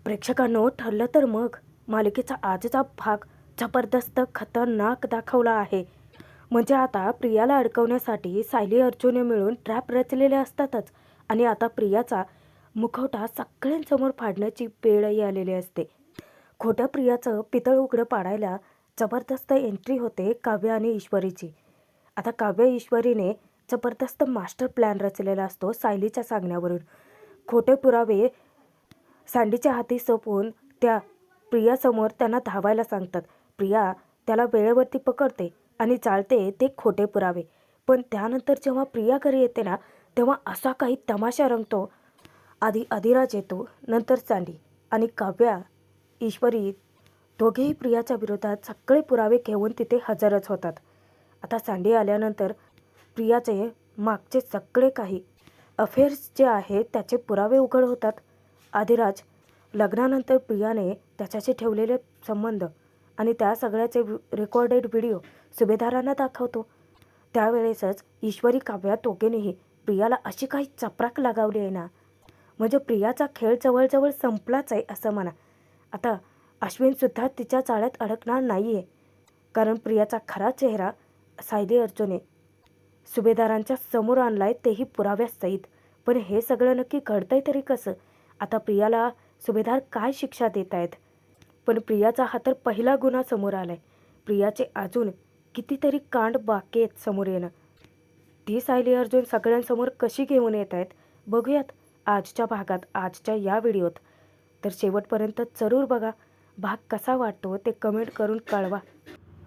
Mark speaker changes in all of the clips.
Speaker 1: प्रेक्षकांनो, ठरलं तर मग मालिकेचा आजचा भाग जबरदस्त खतरनाक दाखवला आहे. म्हणजे आता प्रियाला अडकवण्यासाठी सायली अर्जुनने मिळून ट्रॅप रचलेले असतातच आणि आता प्रियाचा मुखवटा सगळ्यांसमोर फाडण्याची वेळही आलेली असते. खोट्या प्रियाचं पितळ उघडं पाडायला जबरदस्त एंट्री होते काव्य आणि ईश्वरीची. आता काव्य ईश्वरीने जबरदस्त मास्टर प्लॅन रचलेला असतो सायलीच्या सांगण्यावरून. खोटे पुरावे सँडीच्या हाती सोपवून त्या प्रियासमोर त्यांना धावायला सांगतात. प्रिया त्याला वेळेवरती पकडते आणि चालते ते खोटे पुरावे. पण त्यानंतर जेव्हा प्रिया घरी येते ना, तेव्हा असा काही तमाशा रंगतो. आधी अधिराज येतो, नंतर सँडी आणि काव्या ईश्वरी दोघेही प्रियाच्या विरोधात सगळे पुरावे घेऊन तिथे हजरच होतात. आता सँडी आल्यानंतर प्रियाचे मागचे सगळे काही अफेअर्स जे आहेत त्याचे पुरावे उघड होतात. अधिराज लग्नानंतर प्रियाने त्याच्याशी ठेवलेले संबंध आणि त्या सगळ्याचे रेकॉर्डेड व्हिडिओ सुभेदारांना दाखवतो. त्यावेळेसच ईश्वरी काव्या दोघेंनीही प्रियाला अशी काही चपराक लगावली आहे ना, म्हणजे प्रियाचा खेळ जवळजवळ संपलाच आहे असं म्हणा. आता अश्विनसुद्धा तिच्या जाळ्यात अडकणार नाही आहे, कारण प्रियाचा खरा चेहरा सायली अर्जुनने सुभेदारांच्या समोर आणलाय, तेही पुराव्यासहित. पण हे सगळं नक्की घडतंय तरी कसं? आता प्रियाला सुभेदार काय शिक्षा देत आहेत? पण प्रियाचा हा तर पहिला गुन्हा समोर आलाय. प्रियाचे अजून कितीतरी कांड बाकी आहेत समोर येणं. ती सायली अर्जुन सगळ्यांसमोर कशी घेऊन येत आहेत बघूयात आजच्या भागात, आजच्या या व्हिडिओत. तर शेवटपर्यंत जरूर बघा. भाग कसा वाटतो ते कमेंट करून कळवा.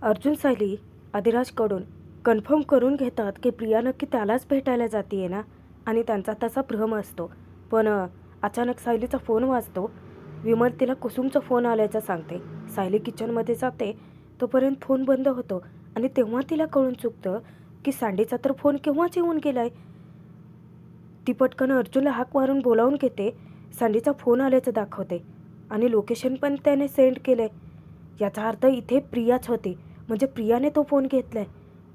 Speaker 1: अर्जुन सायली अधिराजकडून कन्फर्म करून घेतात की प्रिया नक्की त्यालाच भेटायला जाते ना, आणि त्यांचा तसा भ्रम असतो. पण अचानक सायलीचा फोन वाजतो. विमल तिला कुसुमचा फोन आल्याचं सांगते. सायली किचनमध्ये जाते, तोपर्यंत फोन बंद होतो आणि तेव्हा तिला कळून चुकतं की सँडीचा तर फोन केव्हाच येऊन गेलाय. ती पटकन अर्जुनला हाक मारून बोलावून घेते. सँडीचा फोन आल्याचं दाखवते आणि लोकेशन पण त्याने सेंड केलंय. याचा अर्थ इथे प्रियाच होती, म्हणजे प्रियाने तो फोन घेतलाय.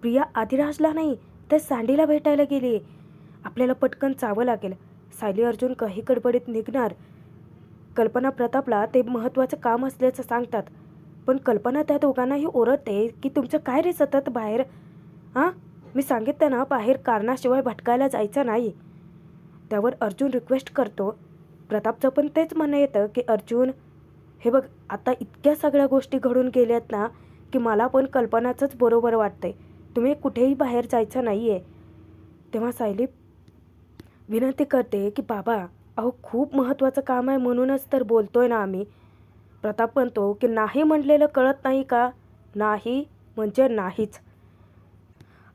Speaker 1: प्रिया अधिराजला नाही तर सँडीला भेटायला गेली आहे. आपल्याला पटकन जावं लागेल. सायली अर्जुन काही गडबडीत निघणार. कल्पना प्रतापला ते महत्त्वाचं काम असल्याचं सांगतात. पण कल्पना त्या दोघांनाही ओरडते की तुमचं काय रे सतत बाहेर, हां, मी सांगितलं ना बाहेर कारणाशिवाय भटकायला जायचं नाही. त्यावर अर्जुन रिक्वेस्ट करतो. प्रतापचं पण तेच म्हणणं येतं की अर्जुन, हे बघ, आता इतक्या सगळ्या गोष्टी घडून गेल्यात ना की मला पण कल्पनाचंच बरोबर वाटतंय. तुम्ही कुठेही बाहेर जायचं नाही आहे. तेव्हा सायली विनंती करते की बाबा, अहो खूप महत्त्वाचं काम आहे म्हणूनच तर बोलतोय ना आम्ही. प्रताप म्हणतो की नाही म्हणलेलं कळत नाही का? नाही म्हणजे नाहीच.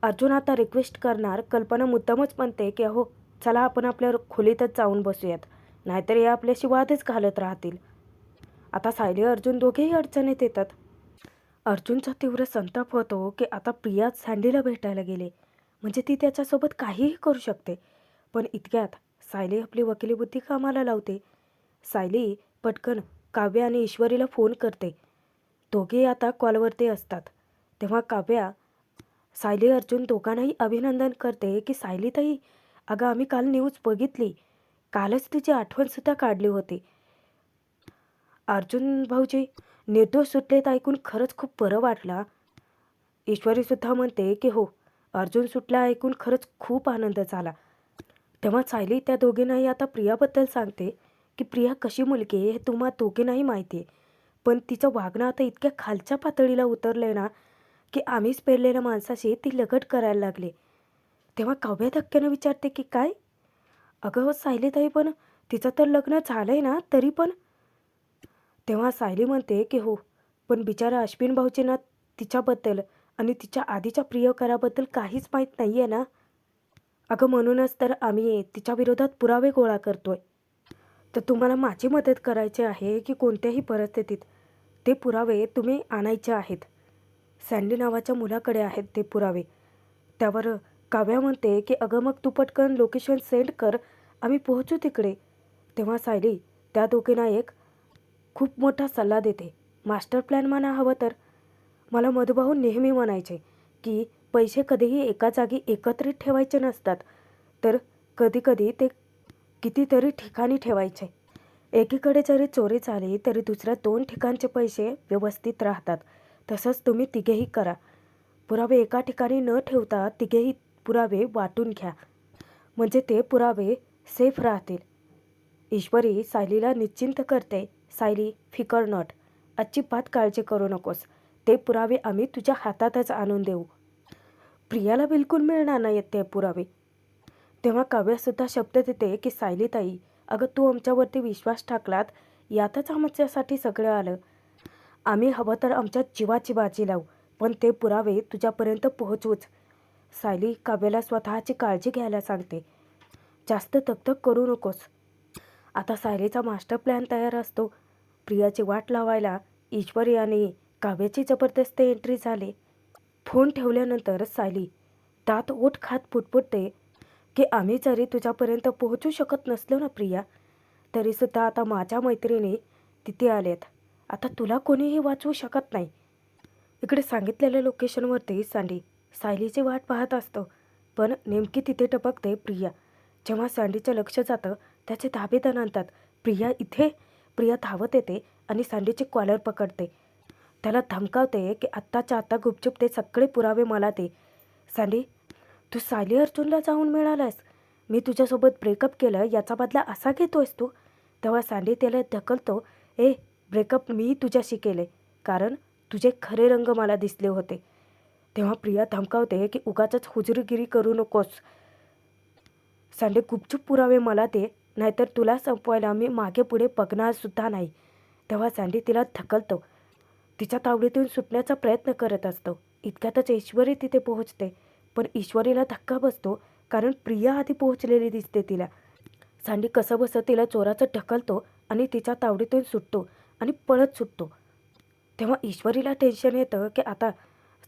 Speaker 1: अर्जुन आता रिक्वेस्ट करणार. कल्पना मुद्दामच म्हणते की अहो चला आपण आपल्या खोलीतच जाऊन बसूयात, नाहीतर हे आपल्याशी वादच घालत राहतील. आता सायली अर्जुन दोघेही अडचणीत येतात. अर्जुनचा तीव्र संताप होतो की आता प्रिया सँडीला भेटायला गेले, म्हणजे ती त्याच्यासोबत काहीही करू शकते. पण इतक्यात सायली आपली वकिली बुद्धी कामाला लावते. सायली पटकन काव्या आणि ईश्वरीला फोन करते. दोघेही आता कॉलवरती असतात. तेव्हा काव्या सायली अर्जुन दोघांनाही अभिनंदन करते की सायलीताई, अगं आम्ही काल न्यूज बघितली, कालच तिची आठवणसुद्धा काढली होती. अर्जुन भाऊजी निर्दोष सुटलेत ऐकून खरंच खूप बरं वाटलं. ईश्वरीसुद्धा म्हणते की हो, अर्जुन सुटला ऐकून खरंच खूप आनंद झाला. तेव्हा सायली त्या दोघींनाही आता प्रियाबद्दल सांगते की प्रिया कशी मुलगी आहे हे तुम्हा दोघींनाही माहिती आहे, पण तिचं वागणं आता इतक्या खालच्या पातळीला उतरलं आहे ना की आम्हीच पेरलेल्या माणसाशी ती लगट करायला लागली. तेव्हा काव्या धक्क्यानं विचारते की काय? अगं सायलीताई, पण तिचं तर लग्न झालं आहे ना, तरी पण? तेव्हा सायली म्हणते की हो, पण बिचारा अश्विन भाऊजींना तिच्याबद्दल आणि तिच्या आधीच्या प्रियकराबद्दल काहीच माहीत नाही आहे ना. अगं म्हणूनच तर आम्ही तिच्या विरोधात पुरावे गोळा करतोय. तर तुम्हाला माझी मदत करायची आहे की कोणत्याही परिस्थितीत ते पुरावे तुम्ही आणायचे आहेत. सँडी नावाच्या मुलाकडे आहेत ते पुरावे. त्यावर काव्या म्हणते की अगं मग तू पटकन लोकेशन सेंड कर, आम्ही पोहोचू तिकडे. तेव्हा सायली त्या दोघींना एक खूप मोठा सल्ला देते. मास्टर प्लॅन म्हणा हवं तर. मला मधुभाऊ नेहमी म्हणायचे की पैसे कधीही एका जागी एकत्रित ठेवायचे नसतात, तर कधीकधी ते कितीतरी ठिकाणी ठेवायचे. एकीकडे जरी चोरी झाली तरी दुसऱ्या 2 ठिकाणचे पैसे व्यवस्थित राहतात. तसंच तुम्ही तिघेही करा. पुरावे एका ठिकाणी न ठेवता तिघेही पुरावे वाटून घ्या. म्हणजे ते पुरावे सेफ राहतील. ईश्वरी सायलीला निश्चिंत करते. सायली, फिकर नॉट. अजिबात काळजी करू नकोस. ते पुरावे आम्ही तुझ्या हातातच आणून देऊ. प्रियाला बिलकुल मिळणार नाहीत ते पुरावे. तेव्हा काव्यासुद्धा शब्द देते की सायलीताई, अगं तू आमच्यावरती विश्वास टाकलात, यातच आमच्यासाठी सगळं आलं. आम्ही हवं तर आमच्या जीवाची बाजी लावू, पण ते पुरावे तुझ्यापर्यंत पोहोचवूच. सायली काव्याला स्वतःची काळजी घ्यायला सांगते. जास्त दगदग करू नकोस. आता सायलीचा मास्टर प्लॅन तयार असतो. प्रियाची वाट लावायला ईश्वरी आणि काव्याची जबरदस्त एंट्री झाली. फोन ठेवल्यानंतर सायली दात ओठ खात पुटपुटते की आम्ही जरी तुझ्यापर्यंत पोहोचू शकत नसलो ना प्रिया, तरीसुद्धा आता माझ्या मैत्रिणी तिथे आल्यात. आता तुला कोणीही वाचवू शकत नाही. इकडे सांगितलेल्या लोकेशनवरती सँडी सायलीची वाट पाहत असतो. पण नेमकी तिथे टपकते प्रिया. जेव्हा सँडीचं लक्ष जातं त्याचे धाबेदन आणतात. प्रिया इथे. प्रिया धावत येते आणि सँडीची कॉलर पकडते. त्याला धमकावते की आत्ताच्या आत्ता गुपचूप ते सगळे पुरावे मला दे. सँडी, तू सायली अर्जुनला जाऊन मिळालास. मी तुझ्यासोबत ब्रेकअप केलं याचा बदला असा घेतोयस तू. तेव्हा सँडी त्याला ढकलतो. ब्रेकअप मी तुझ्याशी केले कारण तुझे खरे रंग मला दिसले होते. तेव्हा प्रिया धमकावते की उगाचच हुजरीगिरी करू नकोस. सँडी, गुपचूप पुरावे मला दे, नाहीतर तुला संपवायला मी मागे पुढे बघणार सुद्धा नाही. तेव्हा सँडी तिला ढकलतो. तिच्या तावडीतून सुटण्याचा प्रयत्न करत असतो. इतक्यातच ईश्वरी तिथे पोहोचते. पण ईश्वरीला धक्का बसतो कारण प्रिया आधी पोहोचलेली दिसते तिला. सँडी कसंबसं तिला चोराचं ढकलतो आणि तिच्या तावडीतून सुटतो आणि पळत सुटतो. तेव्हा ईश्वरीला टेन्शन येतं की आता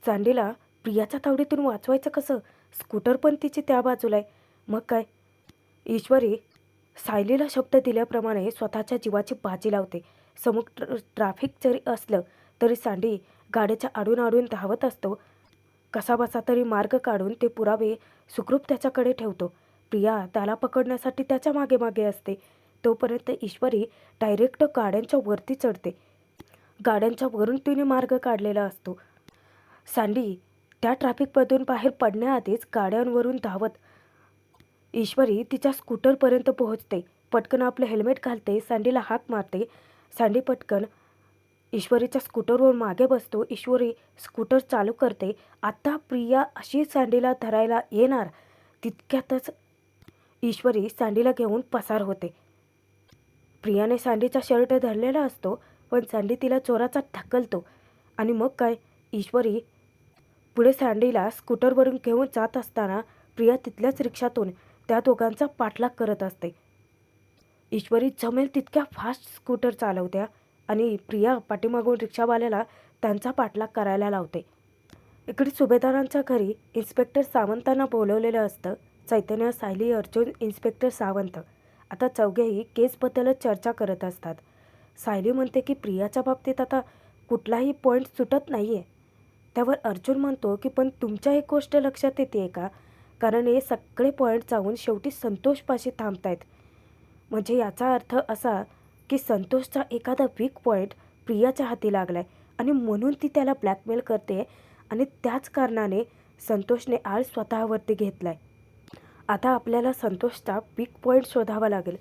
Speaker 1: सँडीला प्रियाच्या तावडीतून वाचवायचं कसं. स्कूटर पण तिची त्या बाजूला आहे. मग काय, ईश्वरी सायलीला शब्द दिल्याप्रमाणे स्वतःच्या जीवाची बाजी लावते. समोर ट्रॅफिक जरी असलं तरी सँडी गाड्याच्या आडून आडून धावत असतो. कसाबसा तरी मार्ग काढून ते पुरावे सुखरूप त्याच्याकडे ठेवतो. प्रिया त्याला पकडण्यासाठी त्याच्या मागे मागे असते. तोपर्यंत ईश्वरी डायरेक्ट गाड्यांच्या वरती चढते. गाड्यांच्या वरून तिने मार्ग काढलेला असतो. सँडी त्या ट्रॅफिकमधून बाहेर पडण्याआधीच गाड्यांवरून धावत ईश्वरी तिच्या स्कूटरपर्यंत पोहोचते. पटकन आपलं हेल्मेट घालते. सँडीला हाक मारते. सँडी पटकन ईश्वरीच्या स्कूटरवर मागे बसतो. ईश्वरी स्कूटर चालू करते. आता प्रिया अशी सँडीला धरायला येणार तितक्यातच ईश्वरी सँडीला घेऊन पसार होते. प्रियाने सँडीचा शर्ट धरलेला असतो पण सँडी तिला चोराचा ढकलतो. आणि मग काय, ईश्वरी पुढे सँडीला स्कूटरवरून घेऊन जात असताना प्रिया तिथल्याच रिक्षातून त्या दोघांचा पाठलाग करत असते. ईश्वरी जमेल तितक्या फास्ट स्कूटर चालवत्या आणि प्रिया पाठीमागून रिक्षावाल्याला त्यांचा पाठलाग करायला लावते. इकडे सुभेदारांच्या घरी इन्स्पेक्टर सावंतांना बोलवलेलं असतं. चैतन्य, सायली, अर्जुन, इन्स्पेक्टर सावंत आता चौघेही केसबद्दलच चर्चा करत असतात. सायली म्हणते की प्रियाच्या बाबतीत आता कुठलाही पॉईंट सुटत नाही आहे. त्यावर अर्जुन म्हणतो की पण तुमच्या एक गोष्ट लक्षात येते का, कारण हे सगळे पॉईंट जाऊन शेवटी संतोषपाशी थांबत आहेत. म्हणजे याचा अर्थ असा की संतोषचा एखादा वीक पॉईंट प्रियाच्या हाती लागला आहे आणि म्हणून ती त्याला ब्लॅकमेल करते आणि त्याच कारणाने संतोषने आळ स्वतःवरती घेतला आहे. आता आपल्याला संतोषचा वीक पॉईंट शोधावा लागेल.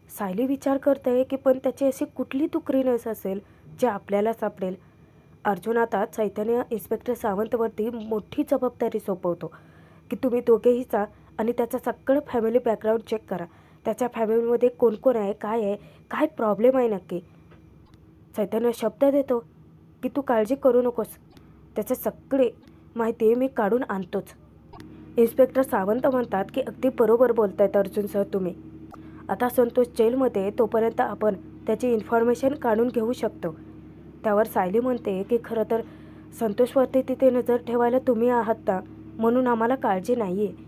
Speaker 1: सायली विचार करते की पण त्याची अशी कुठली तुकरीनस असेल जे आपल्याला सापडेल. अर्जुन आता चैतन्य, इन्स्पेक्टर सावंतवरती मोठी जबाबदारी सोपवतो की तुम्ही दोघेही जा आणि त्याचा सगळं फॅमिली बॅकग्राऊंड चेक करा. त्याच्या फॅमिलीमध्ये कोण कोण आहे, काय प्रॉब्लेम आहे नक्की. चैतन्य शब्द देतो की तू काळजी करू नकोस, त्याचे सगळे माहिती मी काढून आणतोच. इन्स्पेक्टर सावंत म्हणतात की अगदी बरोबर बोलतायत अर्जुन सर तुम्ही. आता संतोष जेलमध्ये तोपर्यंत आपण त्याची इन्फॉर्मेशन काढून घेऊ शकतो. त्यावर सायली म्हणते की खरं तर संतोषवरती तिथे नजर ठेवायला तुम्ही आहात ना, म्हणून आम्हाला काळजी नाही आहे.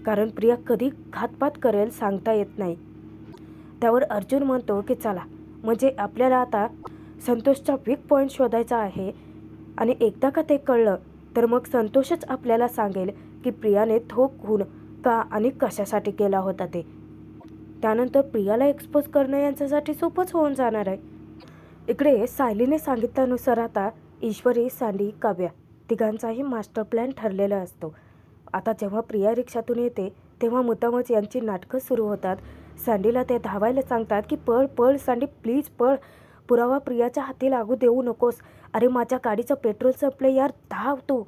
Speaker 1: कारण प्रिया कधी घातपात करेल सांगता येत नाही. त्यावर अर्जुन म्हणतो की चला, म्हणजे आपल्याला आता संतोषचा वीक पॉईंट शोधायचा आहे आणि एकदा का ते कळलं तर मग संतोषच आपल्याला सांगेल की प्रियाने तो खून का आणि कशासाठी केला होता ते. त्यानंतर प्रियाला एक्सपोज करणं यांच्यासाठी सोपंच होऊन जाणार आहे. इकडे सायलीने सांगितल्यानुसार आता ईश्वरी, सँडी, काव्या तिघांचाही मास्टर प्लॅन ठरलेला असतो. आता जेव्हा प्रिया रिक्षातून येते तेव्हा मुद्दामच यांची नाटकं सुरू होतात. सँडीला ते धावायला सांगतात की पळ पळ सँडी, प्लीज पळ, पुरावा प्रियाच्या हाती लागू देऊ नकोस, अरे माझ्या गाडीचं पेट्रोल संपलं यार, धाव तू.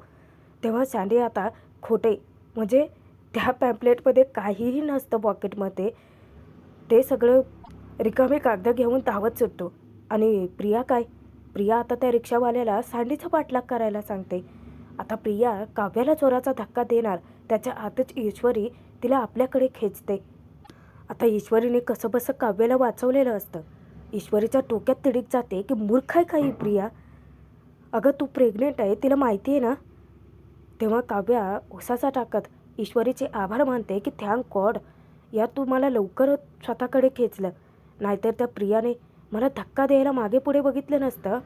Speaker 1: तेव्हा सँडी आता खोटे, म्हणजे त्या पॅम्पलेटमध्ये काहीही नसतं पॉकेटमध्ये, ते सगळं रिकामे कागद घेऊन धावत सुटतो. आणि प्रिया आता त्या रिक्षावाल्याला सँडीचा पाठलाग करायला सांगते. आता प्रिया काव्याला जोराचा धक्का देणार, त्याच्या आतच ईश्वरी तिला आपल्याकडे खेचते. आता ईश्वरीने कसंबसं काव्याला वाचवलेलं असतं. ईश्वरीच्या डोक्यात तिडीक जाते की मूर्ख आहे का ही प्रिया, अगं तू प्रेग्नेंट आहे तिला माहिती आहे ना. तेव्हा काव्या उसाचा टाकत ईश्वरीचे आभार मानते की थँक गॉड यार, तू मला लवकर स्वतःकडे खेचलं, नाहीतर त्या प्रियाने मला धक्का द्यायला मागे पुढे बघितलं नसतं.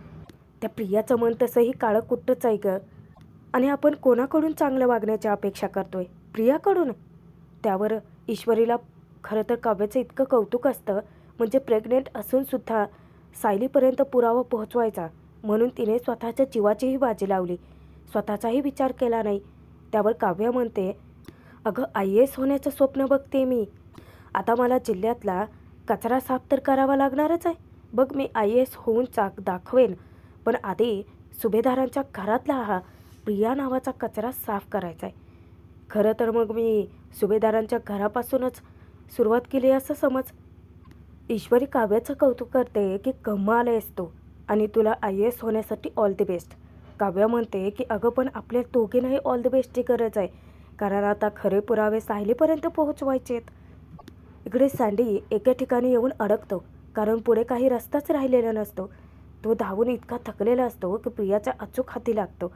Speaker 1: त्या प्रियाचं मन तसंही काळं कुट्टच आहे गं. आणि आपण कोणाकडून चांगलं वागण्याची अपेक्षा करतोय, प्रियाकडून. त्यावर ईश्वरीला खरं तर काव्याचं इतकं कौतुक असतं, म्हणजे प्रेग्नेंट असूनसुद्धा सायलीपर्यंत पुरावा पोहोचवायचा म्हणून तिने स्वतःच्या जीवाचीही बाजी लावली, स्वतःचाही विचार केला नाही. त्यावर काव्या म्हणते, अगं IAS होण्याचं स्वप्न बघते मी, आता मला जिल्ह्यातला कचरा साफ तर करावा लागणारच आहे. बघ मी IAS होऊन दाखवेन, पण आधी सुभेदारांच्या घरातला हा प्रिया नावाचा कचरा साफ करायचा आहे. खरं तर मग मी सुभेदारांच्या घरापासूनच सुरुवात केली असं समज. ईश्वरी काव्याचं कौतुक करते की कमाल आहेस तू आणि तुला IAS होण्यासाठी ऑल द बेस्ट. काव्या म्हणते की अगं पण आपल्या दोघींनाही ऑल द बेस्टची गरज आहे, कारण आता खरे पुरावे सायलीपर्यंत पोहोचवायचे आहेत. इकडे सँडी एका ठिकाणी येऊन अडकतो, कारण पुढे काही रस्ताच राहिलेला नसतो. तो धावून इतका थकलेला असतो की प्रियाच्या अचूक हाती लागतो.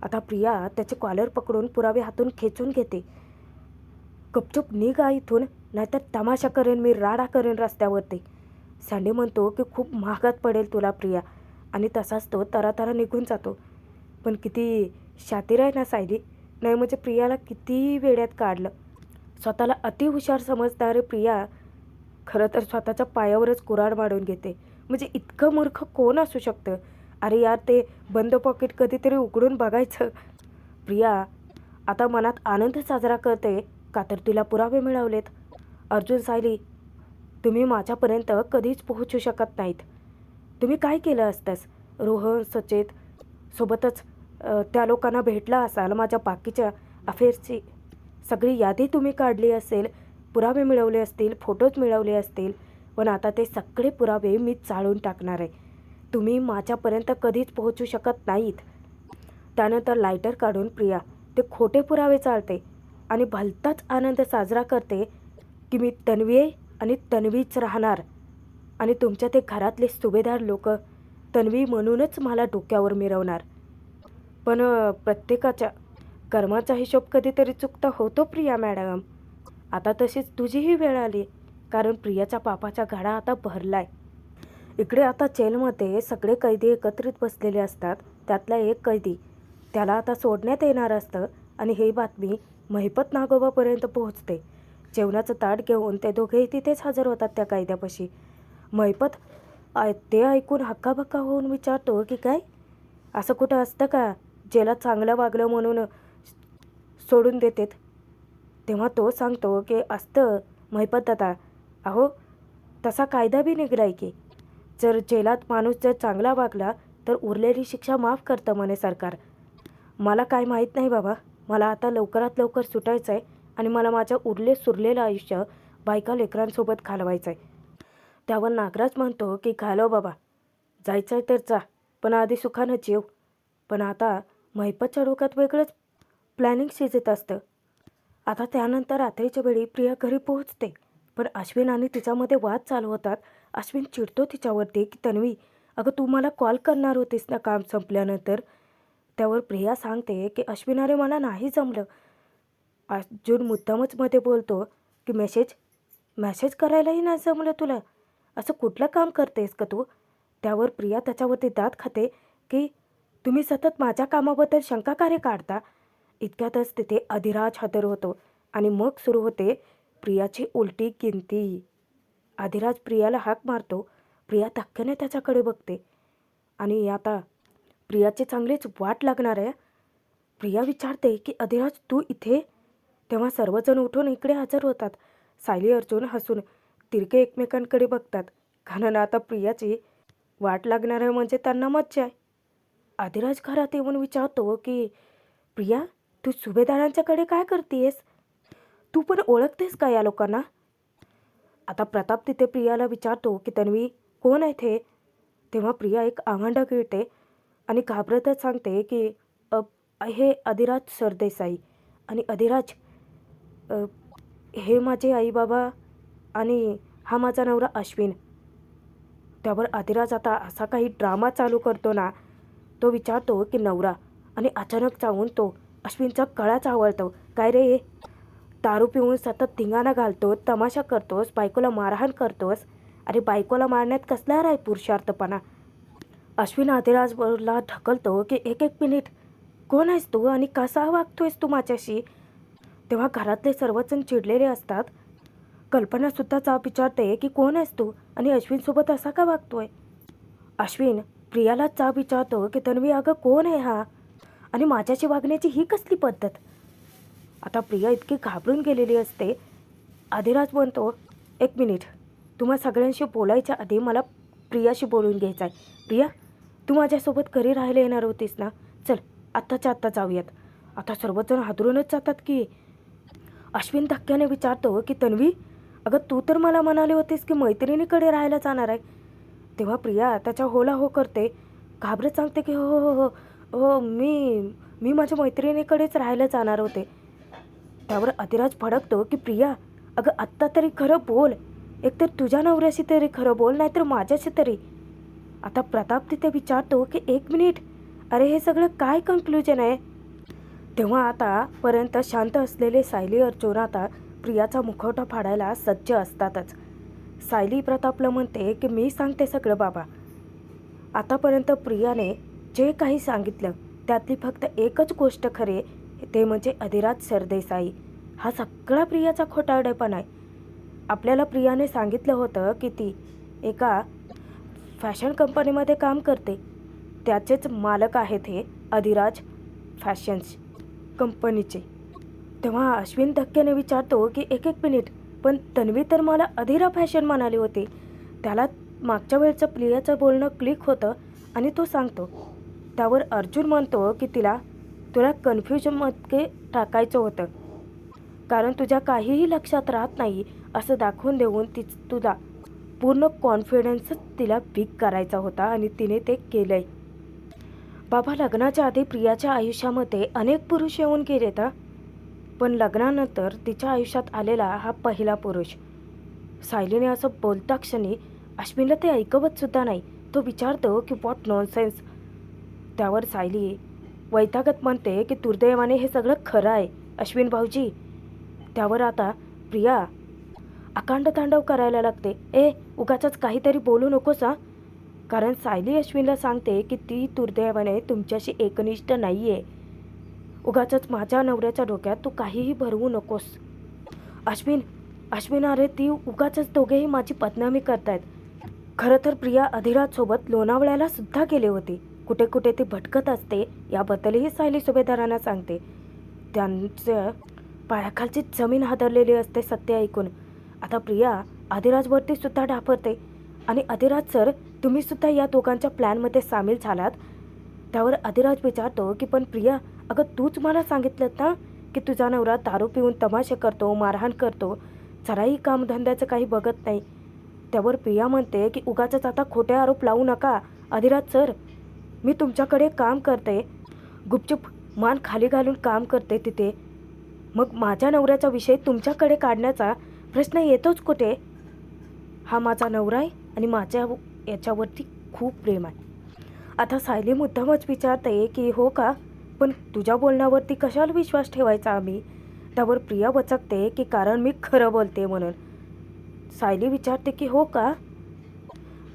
Speaker 1: आता प्रिया त्याचे कॉलर पकडून पुरावे हातून खेचून घेते. गपचूप निघा इथून, नाहीतर तमाशा करेन मी, राडा करेन रस्त्यावरती. सँडी म्हणतो की खूप महागात पडेल तुला प्रिया, आणि तसाच तो तरातरा निघून जातो. पण किती शातीर आहे ना सायली, नाही म्हणजे प्रियाला किती वेड्यात काढलं. स्वतःला अतिहुशार समजणारी प्रिया खरं तर स्वतःच्या पायावरच कुऱ्हाड मारून घेते. म्हणजे इतकं मूर्ख कोण असू शकतं. अरे यार, ते बंद पॉकेट कधीतरी उघडून बघायचं. प्रिया आता मनात आनंद साजरा करते, का तर तिला पुरावे मिळवलेत. अर्जुन, सायली, तुम्ही माझ्यापर्यंत कधीच पोहोचू शकत नाहीत. तुम्ही काय केलं असतंस, रोहन, सचेत सोबतच त्या लोकांना भेटला असाल, माझ्या बाकीच्या अफेअर्सची सगळी यादी तुम्ही काढली असेल, पुरावे मिळवले असतील, फोटोज मिळवले असतील, पण आता ते सगळे पुरावे मी चाळून टाकणार आहे. तुम्ही माझ्यापर्यंत कधीच पोहोचू शकत नाहीत. त्यानंतर लायटर काढून प्रिया ते खोटे पुरावे चालते आणि भलताच आनंद साजरा करते की मी तन्वी आहे आणि तन्वीच राहणार, आणि तुमच्या ते घरातले सुभेदार लोक तन्वी म्हणूनच मला डोक्यावर मिरवणार. पण प्रत्येकाच्या कर्माचा हिशोब कधीतरी चुकता होतो प्रिया मॅडम. आता तशीच तुझीही वेळ आली, कारण प्रियाच्या पापाचा गाडा आता भरलाय. इकडे आता जेलमध्ये सगळे कैदी एकत्रित बसलेले असतात. त्यातला एक कैदी, त्याला आता सोडण्यात येणार असतं, आणि ही बातमी महिपत नागोबापर्यंत पोहोचते. जेवणाचं ताट घेऊन ते दोघेही तिथेच हजर होतात त्या कैद्यापाशी. महिपत ते ऐकून हक्काबक्का होऊन विचारतो की काय, असं कुठं असतं का, जेलात चांगलं वागलं म्हणून सोडून देतेत. तेव्हा तो सांगतो की असतं महिपत दादा, अहो तसा कायदा बी निघालाय की जर जेलात माणूस जर चांगला वागला तर उरलेली शिक्षा माफ करतं म्हणे सरकार. मला काय माहीत नाही बाबा, मला आता लवकरात लवकर सुटायचं आहे आणि मला माझं सुरलेलं आयुष्य बायका लेकरांसोबत घालवायचं आहे. त्यावर नागराज म्हणतो की घालव बाबा, जायचं आहे तर जा, पण आधी सुखानं जेव. पण आता महिपतच्या डोक्यात वेगळंच प्लॅनिंग शिजत असतं. आता त्यानंतर रात्रीच्या वेळी प्रिया घरी पोहोचते, पण अश्विन आणि तिच्यामध्ये वाद चालू होतात. अश्विन चिडतो तिच्यावरती की तन्वी, अगं तू मला कॉल करणार होतीस ना काम संपल्यानंतर. त्यावर प्रिया सांगते की अश्विन, अरे मला नाही जमलं. अर्जुन मुद्दामच मध्ये बोलतो की मेसेज करायलाही नाही जमलं तुला, असं कुठलं काम करतेस का तू. त्यावर प्रिया त्याच्यावरती दात खाते की तुम्ही सतत माझ्या कामाबद्दल शंका कार्य काढता. इतक्यातच तिथे अधिराज हजर होतो आणि मग सुरू होते प्रियाची उलटी गिनती. अधिराज प्रियाला हाक मारतो. प्रिया धक्क्याने त्याच्याकडे बघते आणि आता प्रियाची चांगलीच वाट लागणार आहे. प्रिया विचारते की अधिराज तू इथे? तेव्हा सर्वजण उठून इकडे हजर होतात. सायली अर्जुन हसून तिरके एकमेकांकडे बघतात, कारण आता प्रियाची वाट लागणार आहे म्हणजे त्यांना मज्जा आहे. अधिराज घरात येऊन विचारतो की प्रिया तू सुभेदारांच्याकडे काय करतेस? तू पण ओळखतेस का या लोकांना? आता प्रताप तिथे प्रियाला विचारतो की तन्वी कोण आहे ते? तेव्हा प्रिया एक आव्हांडा गिळते आणि घाबरतच सांगते की हे अधिराज सरदेसाई. आणि अधिराज हे माझे आई बाबा आणि हा माझा नवरा अश्विन. त्यावर अधिराज आता असा काही ड्रामा चालू करतो ना, तो विचारतो की नवरा, आणि अचानक जाऊन तो अश्विनचा गळाच आवळतो. काय रे, दारू पिऊन सतत धिंगाणा घालतोस, तमाशा करतोस, बायकोला मारहाण करतोस. अरे बायकोला मारण्यात कसला राय पुरुषार्थपणा? अश्विन अधिराजला ढकलतो की एक मिनिट, कोण आहेस तू आणि कसा वागतोयस तू माझ्याशी? तेव्हा घरातले सर्वजण चिडलेले असतात. कल्पनासुद्धा जाब विचारते की कोण आहेस तू आणि अश्विनसोबत असा का वागतोय? अश्विन प्रियाला जाब विचारतो की तन्वी अगं कोण आहे हा आणि माझ्याशी वागण्याची ही कसली पद्धत? आता प्रिया इतकी घाबरून गेलेली असते. अधिराज म्हणतो एक मिनिट, तुम्हा सगळ्यांशी बोलायच्या आधी मला प्रियाशी बोलून घ्यायचं आहे. प्रिया तू माझ्यासोबत घरी राहायला येणार होतीस ना, चल आत्ताच्या आत्ता जाऊयात. आता सर्वजण हादरूनच जातात की. अश्विन धक्क्याने विचारतो की तन्वी अगं तू तर मला म्हणाली होतीस की मैत्रिणीकडे राहायला जाणार आहे. तेव्हा प्रिया त्याच्या होला हो करते, घाबरत सांगते की हो हो हो हो मी माझ्या मैत्रिणीकडेच राहायला जाणार होते. त्यावर अधिराज भडकतो की प्रिया अगं आत्ता तरी खरं बोल, एकतर तुझ्या नवऱ्याशी तरी खरं बोल, नाहीतर माझ्याशी तरी. आता प्रताप तिथे विचारतो की एक मिनिट, अरे हे सगळं काय कन्क्लुजन आहे? तेव्हा आतापर्यंत शांत असलेले सायली अर्जुन आता प्रियाचा मुखवटा फाडायला सज्ज असतातच. सायली प्रतापला म्हणते की मी सांगते सगळं बाबा. आतापर्यंत प्रियाने जे काही सांगितलं त्यातली फक्त एकच गोष्ट खरी, ते म्हणजे अधिराज सरदेसाई. हा सगळा प्रियाचा खोटारडेपणा आहे. आपल्याला प्रियाने सांगितलं होतं की ती एका फॅशन कंपनीमध्ये काम करते, त्याचेच मालक आहेत हे अधिराज फॅशन्स कंपनीचे. तेव्हा अश्विन धक्क्याने विचारतो की एक मिनिट, पण तन्वी तर मला अधिरा फॅशन म्हणाली होती. त्याला मागच्या वेळचं प्रियाचं बोलणं क्लिक होतं आणि तो सांगतो. त्यावर अर्जुन म्हणतो की तुला कन्फ्युजनमध्ये टाकायचं होतं, कारण तुझ्या काहीही लक्षात राहत नाही असं दाखवून देऊन तुला पूर्ण कॉन्फिडन्सच तिला वीक करायचा होता आणि तिने ते केलंय. बाबा लग्नाच्या आधी प्रियाच्या आयुष्यामध्ये अनेक पुरुष येऊन गेलेत, पण लग्नानंतर तिच्या आयुष्यात आलेला हा पहिला पुरुष. सायलीने असं बोलता क्षणी अश्विनला ते ऐकवत सुद्धा नाही. तो विचारतो की व्हॉट नॉनसेन्स. त्यावर सायली वैतागत म्हणते की दुर्दैवाने हे सगळं खरं आहे अश्विन भाऊजी. त्यावर आता प्रिया अकांड तांडव करायला लागते. उगाचच काहीतरी बोलू नकोस हा, कारण सायली अश्विनला सांगते की ती दुर्दैवाने तुमच्याशी एकनिष्ठ नाही आहे. उगाचच माझ्या नवऱ्याच्या डोक्यात तू काहीही भरवू नकोस. अश्विन अरे ती उगाचच दोघेही माझी बदनामी करतायत. खरं तर प्रिया अधिराजसोबत लोणावळ्याला सुद्धा गेले होते. कुठे कुठे ती भटकत असते याबद्दलही सायली सुभेदारांना सांगते. त्यांच्या पायाखालची जमीन हादरलेली असते सत्य ऐकून. आता प्रिया अधिराजवरती सुद्धा डाफरते आणि अधिराज सर तुम्ही सुद्धा या दोघांच्या प्लॅनमध्ये सामील झालात. त्यावर अधिराज विचारतो की पण प्रिया अगं तूच मला सांगितलं ना की तुझा नवरा दारू पिऊन तमाशे करतो, मारहाण करतो, जराही कामधंद्याचं काही बघत नाही. त्यावर प्रिया म्हणते की उगाचच आता खोटे आरोप लावू नका अधिराज सर, मी तुमच्याकडे काम करते, गुपचूप मान खाली घालून काम करते तिथे, मग माझ्या नवऱ्याचा विषय तुमच्याकडे काढण्याचा प्रश्न येतोच कुठे? हा माझा नवरा आहे आणि माझ्या याच्यावरती खूप प्रेम आहे. आता सायली मुद्दामच विचारते की हो का, पण तुझ्या बोलण्यावरती कशाला विश्वास ठेवायचा आम्ही? त्यावर प्रिया वचकते की कारण मी खरं बोलते म्हणून. सायली विचारते की हो का?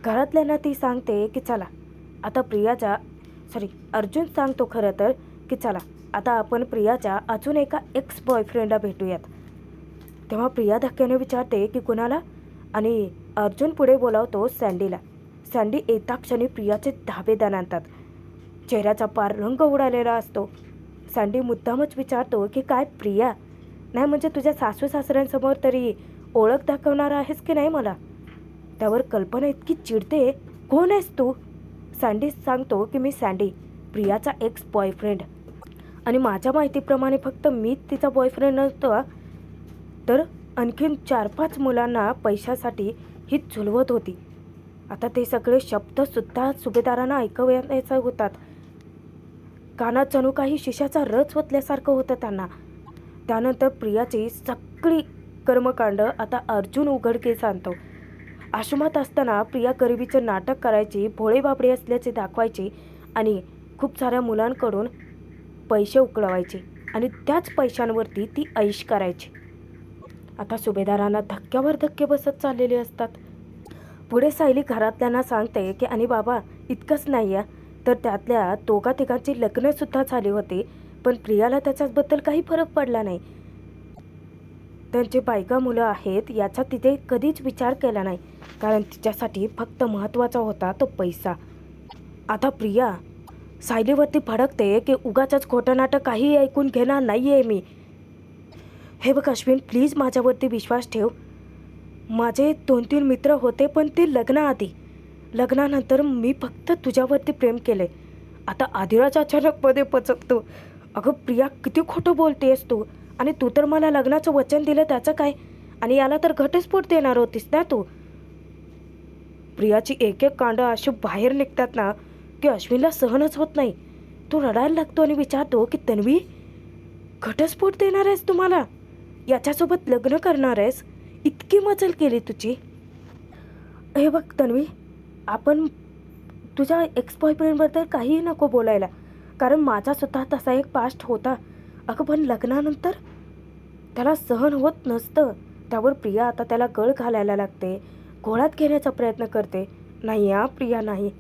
Speaker 1: घरातल्यांना ती सांगते की चला आता अर्जुन सांगतो खरं तर की चला आता आपण प्रियाच्या अजून एका एक्स बॉयफ्रेंडला भेटूयात. तेव्हा प्रिया धक्क्याने विचारते की कुणाला, आणि अर्जुन पुढे बोलावतो सँडीला. सँडी येता क्षणी प्रियाचे धाबेदान आणतात. चेहऱ्याचा पार रंग उडालेला असतो. सँडी मुद्दामच विचारतो की काय प्रिया, नाही म्हणजे तुझ्या सासू सासऱ्यांसमोर तरी ओळख दाखवणार आहेस की नाही मला? त्यावर कल्पना इतकी चिडते, कोण आहेस तू? सँडी सांगतो की मी सँडी, प्रियाचा एक्स बॉयफ्रेंड, आणि माझ्या माहितीप्रमाणे फक्त मीच तिचा बॉयफ्रेंड नव्हता तर आणखीन 4-5 मुलांना पैशासाठी ही झुलवत होती. आता ते सगळे शब्दसुद्धा सुभेदारांना ऐकवायचे होतात. कानात जणू काही शिशाचा रस ओतल्यासारखं होतं त्यांना. त्यानंतर प्रियाची सगळी कर्मकांड आता अर्जुन उघडकीस आणतो. आश्रमात असताना प्रिया गरिबीचं नाटक करायची, भोळेबाबडे असल्याचे दाखवायची आणि खूप साऱ्या मुलांकडून पैसे उकळवायचे आणि त्याच पैशांवरती ती ऐश करायची. आता सुभेदारांना धक्क्यावर धक्के बसत चाललेले असतात. पुढे सायली घरातल्यांना सांगते की आणि बाबा इतकंच नाही आहे तर त्यातल्या दोघा तिघांची लग्नसुद्धा झाली होती, पण प्रियाला त्याच्याबद्दल काही फरक पडला नाही. त्यांची बायका मुलं आहेत याचा तिथे कधीच विचार केला नाही, कारण तिच्यासाठी फक्त महत्त्वाचा होता तो पैसा. आता प्रिया सायलीवरती भडकते की उगाचच खोटं नाटक काही ऐकून घेणार नाही आहे मी. हे बघ अश्विन, प्लीज माझ्यावरती विश्वास ठेव. माझे 2-3 मित्र होते पण ते लग्नाआधी. लग्नानंतर मी फक्त तुझ्यावरती प्रेम केले. आता आधिराज अचानकमध्ये पचकतो. अगं प्रिया, किती खोटं बोलतेस तू, आणि तू तर मला लग्नाचं वचन दिलं त्याचं काय, आणि याला तर घटस्फोट देणार होतीस ना तू. प्रियाची एक एक कांड अशी बाहेर निघतात ना की अश्विनला सहनच होत नाही. तो रडायला लागतो आणि विचारतो की तन्वी, घटस्फोट देणार आहेस तुम्हाला, याच्यासोबत लग्न करणार आहेस, इतकी मजल केली तुझी. हे बघ तन्वी, आपण तुझ्या एक्स बॉयफ्रेंडबद्दल काहीही नको बोलायला, कारण माझासुद्धा तसा एक पास्ट होता. अगं पण लग्नानंतर त्याला सहन होत नसतं. त्यावर प्रिया आता त्याला गळ घालायला लागते, घोळात घेण्याचा प्रयत्न करते. नाही हा प्रिया, नाही,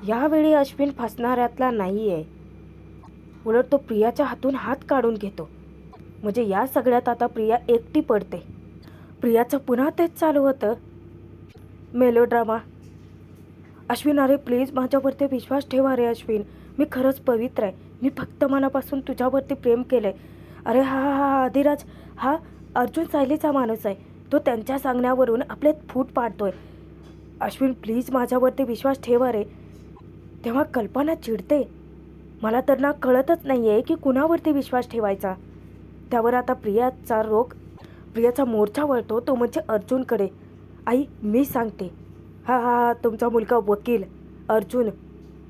Speaker 1: यावेळी अश्विन फसणाऱ्यातला नाही आहे. उलट तो प्रियाच्या हातून हात काढून घेतो. म्हणजे या सगळ्यात आता प्रिया एकटी पडते. प्रियाचं पुन्हा तेच चालू होतं, मेलोड्रामा. अश्विन अरे प्लीज माझ्यावरती विश्वास ठेवा रे अश्विन, मी खरंच पवित्र आहे, मी फक्त मनापासून तुझ्यावरती प्रेम केलं आहे. अरे हा हा हा आधिराज, हा अर्जुन सायलीचा माणूस आहे, तो त्यांच्या सांगण्यावरून आपले फूट पाडतोय. अश्विन प्लीज माझ्यावरती विश्वास ठेवा रे. तेव्हा कल्पना चिडते, मला तर ना कळतच नाही आहे की कुणावरती विश्वास ठेवायचा. त्यावर आता प्रियाचा मोर्चा वळतो, तो म्हणजे अर्जुनकडे. आई मी सांगते. हा हा हा तुमचा मुलगा वकील अर्जुन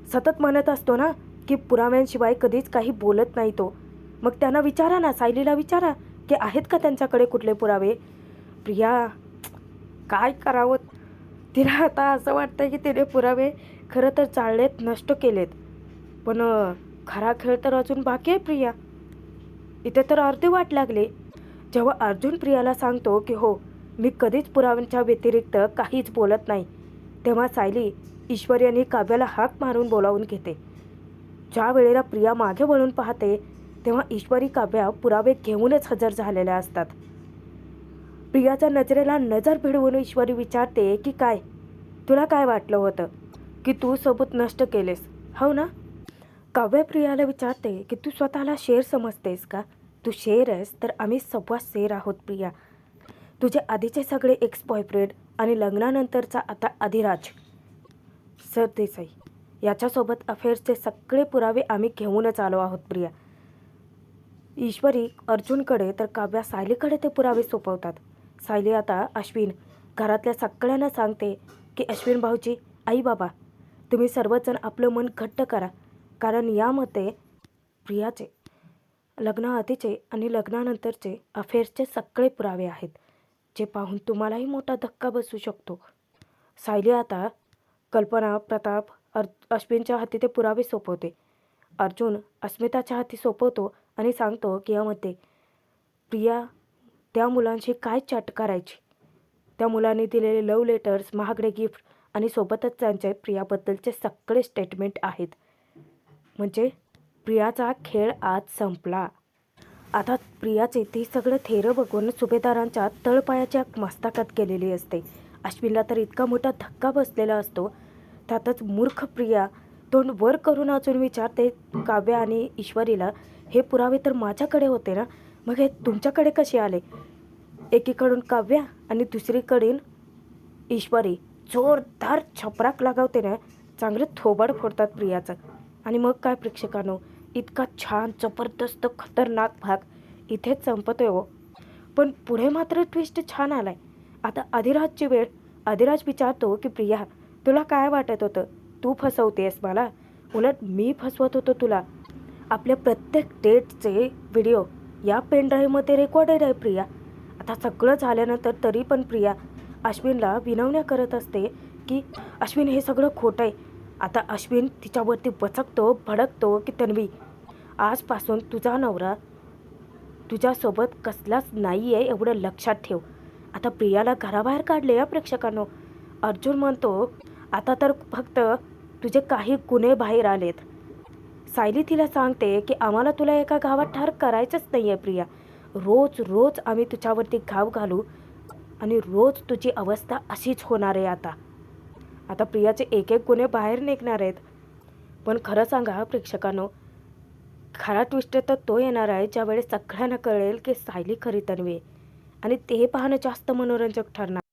Speaker 1: सतत म्हणत असतो ना की पुराव्यांशिवाय कधीच काही बोलत नाही तो. मग त्यांना विचारा ना, सायलीला विचारा की आहेत का त्यांच्याकडे कुठले पुरावे. प्रिया काय करावं, तिला आता असं वाटतं की तिने पुरावे खरं तर चाललेत, नष्ट केलेत, पण खरा खेळ तर अजून बाकी आहे प्रिया. इथे तर अर्धी वाट लागली. जेव्हा अर्जुन प्रियाला सांगतो की हो मी कधीच पुराव्यांच्या व्यतिरिक्त काहीच बोलत नाही, तेव्हा सायली ईश्वरी आणि काव्याला हाक मारून बोलावून घेते. ज्या वेळेला प्रिया मागे वळून पाहते तेव्हा ईश्वरी काव्या पुरावे घेऊनच हजर झालेल्या असतात. प्रियाच्या नजरेला नजर भिडवून ईश्वरी विचारते की काय, तुला काय वाटलं होतं की तू सबूत नष्ट केलेस, हो ना? काव्या प्रियाला विचारते की तू स्वतःला शेर समजतेस का? तू शेर आहेस तर आम्ही सव्वा शेर आहोत प्रिया. तुझे आधीचे सगळे एक्स बॉयफ्रेंड आणि लग्नानंतरचा आता आधिराज सरदेसाई याच्यासोबत अफेअर्सचे सगळे पुरावे आम्ही घेऊनच आलो आहोत प्रिया. ईश्वरी अर्जुनकडे तर काव्या सायलीकडे ते पुरावे सोपवतात. सायली आता अश्विन घरातल्या सगळ्यांना सांगते की अश्विन भाऊजी, आई बाबा, तुम्ही सर्वजण आपलं मन घट्ट करा, कारण यामध्ये प्रियाचे लग्नाआधीचे आणि लग्नानंतरचे अफेअर्सचे सगळे पुरावे आहेत, जे पाहून तुम्हालाही मोठा धक्का बसू शकतो. सायली आता कल्पना, प्रताप, अश्विनच्या हाती ते पुरावे सोपवते. अर्जुन अस्मिताच्या हाती सोपवतो आणि सांगतो की यामध्ये प्रिया त्या मुलांशी काय चॅट करायची, त्या मुलांनी दिलेले लव्ह लेटर्स, महागडे गिफ्ट आणि सोबतच त्यांचे प्रियाबद्दलचे सगळे स्टेटमेंट आहेत. म्हणजे प्रियाचा खेळ आज संपला. आता प्रियाचे ते सगळं थेरं बघून सुभेदारांच्या तळपायाच्या मस्तकात गेलेली असते. अश्विनला तर इतका मोठा धक्का बसलेला असतो. त्यातच मूर्ख प्रिया तोंड वर करून अजून विचारते काव्य आणि ईश्वरीला, हे पुरावे तर माझ्याकडे होते ना, मग हे तुमच्याकडे कसे आले? एकीकडून काव्या आणि दुसरीकडून ईश्वरी जोरदार छपराक लागावते ना, चांगलं थोबाड फोडतात प्रियाचं. आणि मग काय प्रेक्षकांनो, इतका छान जबरदस्त खतरनाक भाग इथेच संपतोय हो. पण पुढे मात्र ट्विस्ट छान आलाय. आता अधिराजची वेळ. अधिराज विचारतो की प्रिया, तुला काय वाटत होतं? तू फसवतेस मला, उलट मी फसवत होतो तुला. आपल्या प्रत्येक डेटचे व्हिडिओ या पेनड्राईव्हमध्ये रेकॉर्डेड आहे प्रिया. आता सगळं झाल्यानंतर तरी पण प्रिया अश्विनला विनवण्या करत असते की अश्विन हे सगळं खोटं आहे. आता अश्विन तिच्यावरती बचकतो, भडकतो की तन्वी, आजपासून तुझा नवरा तुझ्यासोबत कसलाच नाही आहे एवढं लक्षात ठेव. आता प्रियाला घराबाहेर काढले या प्रेक्षकांनो. अर्जुन म्हणतो आता तर फक्त तुझे काही गुन्हे बाहेर आलेत. सायली तिला सांगते की आम्हाला तुला एका गावात ठार करायचंच नाही आहे प्रिया. रोज रोज आम्ही तुझ्यावरती घाव घालू आणि रोज तुझी अवस्था अशीच होणार आहे. आता प्रियाचे एक एक गुन्हे बाहेर निघणार आहेत. पण खरं सांगा प्रेक्षकांनो, खरा ट्विस्ट तर तो येणार आहे ज्यावेळेस सगळ्यांना कळेल की सायली खरी तन्वी आहे. आणि ते पाहणं जास्त मनोरंजक ठरणार.